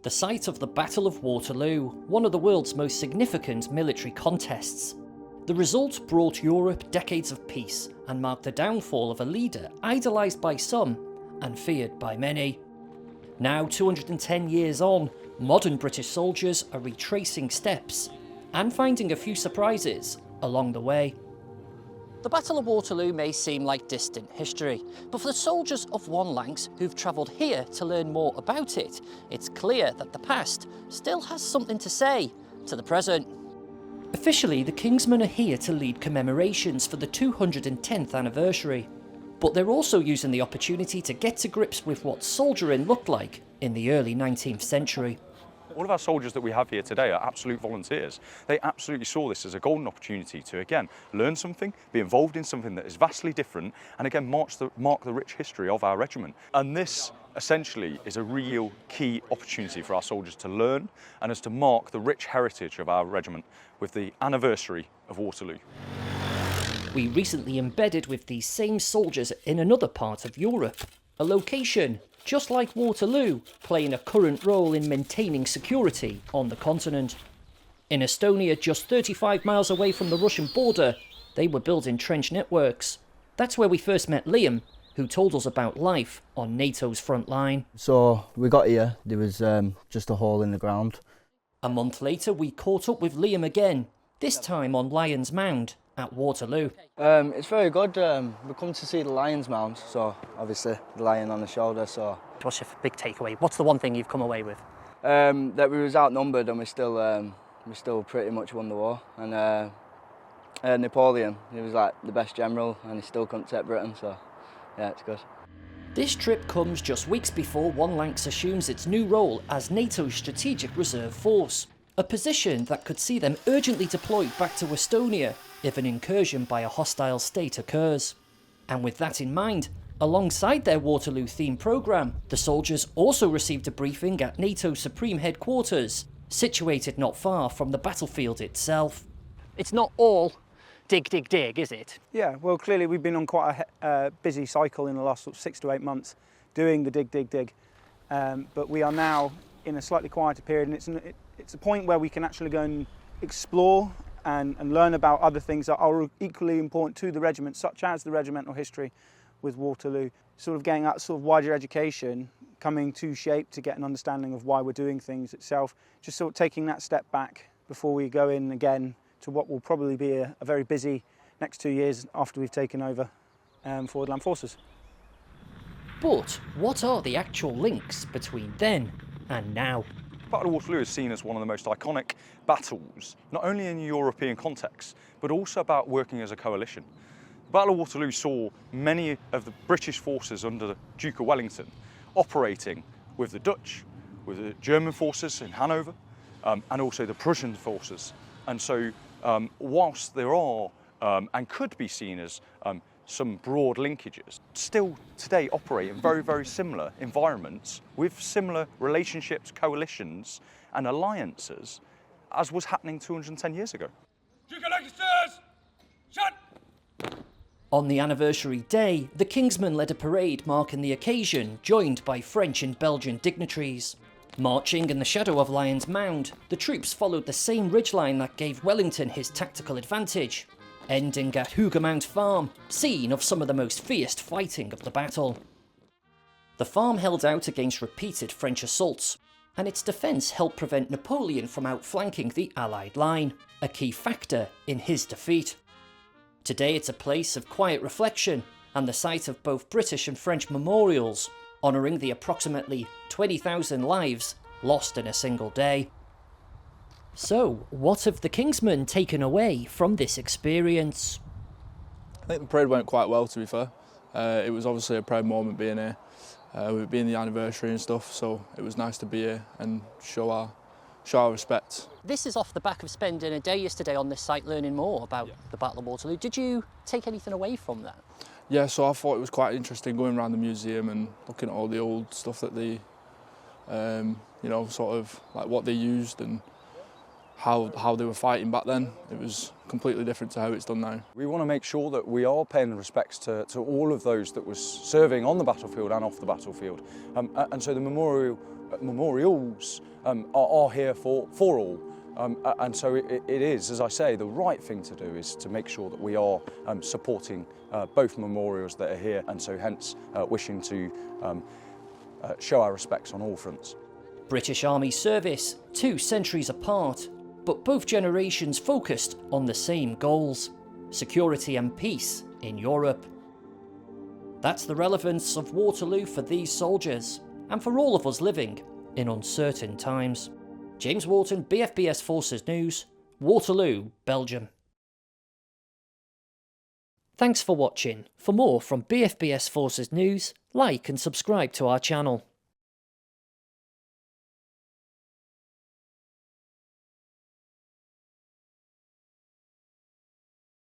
the site of the Battle of Waterloo, one of the world's most significant military contests. The result brought Europe decades of peace and marked the downfall of a leader idolised by some and feared by many. Now, 210 years on, modern British soldiers are retracing steps and finding a few surprises along the way. The Battle of Waterloo may seem like distant history, but for the soldiers of One Lancs who've travelled here to learn more about it, it's clear that the past still has something to say to the present. Officially, the Kingsmen are here to lead commemorations for the 210th anniversary, but they're also using the opportunity to get to grips with what soldiering looked like in the early 19th century. All of our soldiers that we have here today are absolute volunteers. They absolutely saw this as a golden opportunity to, again, learn something, be involved in something that is vastly different, and again, mark the rich history of our regiment. And this, essentially, is a real key opportunity for our soldiers to learn and as to mark the rich heritage of our regiment with the anniversary of Waterloo. We recently embedded with these same soldiers in another part of Europe, a location just like Waterloo, playing a current role in maintaining security on the continent. In Estonia, just 35 miles away from the Russian border, they were building trench networks. That's where we first met Liam, who told us about life on NATO's front line. So we got here, there was just a hole in the ground. A month later, we caught up with Liam again, this time on Lion's Mound at Waterloo. It's very good. We come to see the Lion's Mound, so obviously the lion on the shoulder. So what's your big takeaway? What's the one thing you've come away with? That we was outnumbered and we still pretty much won the war. And Napoleon, he was like the best general and he still couldn't take Britain. So yeah, it's good. This trip comes just weeks before One Lancs assumes its new role as NATO's strategic reserve force, a position that could see them urgently deployed back to Estonia if an incursion by a hostile state occurs. And with that in mind, alongside their Waterloo-themed programme, the soldiers also received a briefing at NATO's Supreme Headquarters, situated not far from the battlefield itself. It's not all dig, dig, dig, is it? Yeah, well, clearly we've been on quite a busy cycle in the last 6 to 8 months doing the dig, dig, dig. But we are now in a slightly quieter period, and it's a point where we can actually go and explore and learn about other things that are equally important to the regiment, such as the regimental history with Waterloo. Sort of getting that sort of wider education, coming to shape to get an understanding of why we're doing things itself. Just sort of taking that step back before we go in again to what will probably be a very busy next 2 years after we've taken over Forward Land Forces. But what are the actual links between then and now? Battle of Waterloo is seen as one of the most iconic battles, not only in a European context, but also about working as a coalition. The Battle of Waterloo saw many of the British forces under the Duke of Wellington operating with the Dutch, with the German forces in Hanover, and also the Prussian forces. And so, whilst there are, and could be seen as, some broad linkages, still today operate in very, very similar environments with similar relationships, coalitions and alliances as was happening 210 years ago. On the anniversary day, the Kingsmen led a parade marking the occasion, joined by French and Belgian dignitaries. Marching in the shadow of Lion's Mound, the troops followed the same ridgeline that gave Wellington his tactical advantage, ending at Hougoumont farm, scene of some of the most fierce fighting of the battle. The farm held out against repeated French assaults, and its defence helped prevent Napoleon from outflanking the Allied line, a key factor in his defeat. Today it's a place of quiet reflection and the site of both British and French memorials, honouring the approximately 20,000 lives lost in a single day. So, what have the Kingsmen taken away from this experience? I think the parade went quite well, to be fair. It was obviously a proud moment being here, with it being the anniversary and stuff, so it was nice to be here and show our respect. This is off the back of spending a day yesterday on this site learning more about the Battle of Waterloo. Did you take anything away from that? Yeah, so I thought it was quite interesting going around the museum and looking at all the old stuff that they, sort of like what they used and how they were fighting back then. It was completely different to how it's done now. We want to make sure that we are paying respects to all of those that was serving on the battlefield and off the battlefield. And so the memorial memorials are here for all. And so it is, as I say, the right thing to do is to make sure that we are supporting both memorials that are here, and so hence wishing to show our respects on all fronts. British Army service, 2 centuries apart, but both generations focused on the same goals: security and peace in Europe. That's the relevance of Waterloo for these soldiers, and for all of us living in uncertain times. James Wharton, BFBS Forces News, Waterloo, Belgium. Thanks for watching. For more from BFBS Forces News, like and subscribe to our channel.